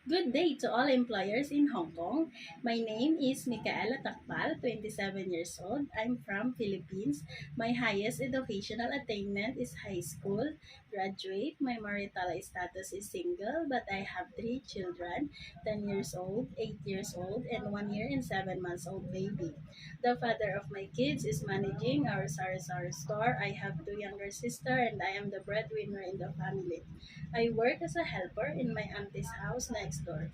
Good day to all employers in Hong Kong. My name is Micaela Takpal, 27 years old. I'm from Philippines. My highest educational attainment is high school. Graduate. My marital status is single, but I have three children, 10 years old, 8 years old, and 1 year and 7 months old baby. The father of my kids is managing our sari-sari store. I have two younger sisters and I am the breadwinner in the family. I work as a helper in my auntie's house next door.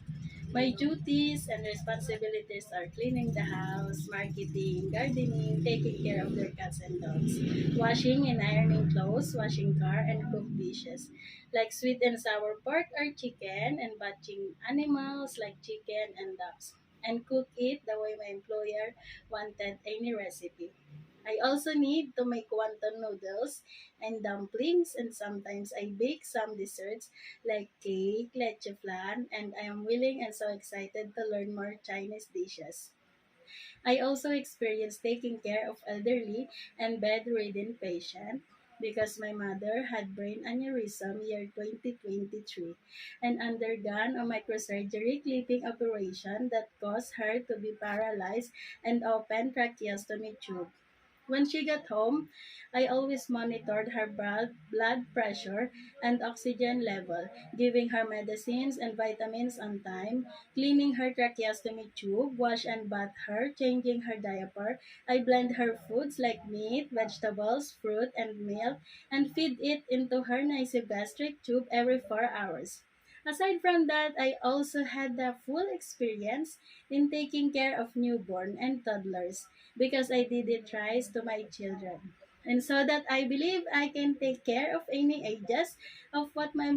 My duties and responsibilities are cleaning the house, marketing, gardening, taking care of their cats and dogs, washing and ironing clothes, washing car, and cook dishes. Like sweet and sour pork or chicken, and batching animals like chicken and ducks. And cook it the way my employer wanted any recipe. I also need to make wonton noodles and dumplings, and sometimes I bake some desserts like cake, leche flan, and I am willing and so excited to learn more Chinese dishes. I also experienced taking care of elderly and bedridden patients because my mother had brain aneurysm year 2023 and undergone a microsurgery clipping operation that caused her to be paralyzed and open tracheostomy tube. When she got home, I always monitored her blood pressure and oxygen level, giving her medicines and vitamins on time, cleaning her tracheostomy tube, wash and bath her, changing her diaper. I blend her foods like meat, vegetables, fruit, and milk, and feed it into her nasogastric tube every 4 hours. Aside from that, I also had the full experience in taking care of newborn and toddlers because I did it twice to my children. And so that I believe I can take care of any ages of what my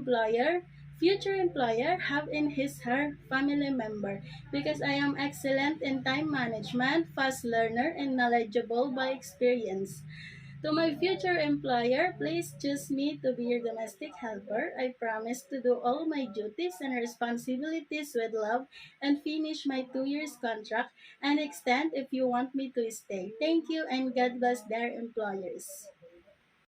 future employer, have in his her family member because I am excellent in time management, fast learner, and knowledgeable by experience. To my future employer, please choose me to be your domestic helper. I promise to do all my duties and responsibilities with love and finish my 2 years contract and extend if you want me to stay. Thank you and God bless their employers.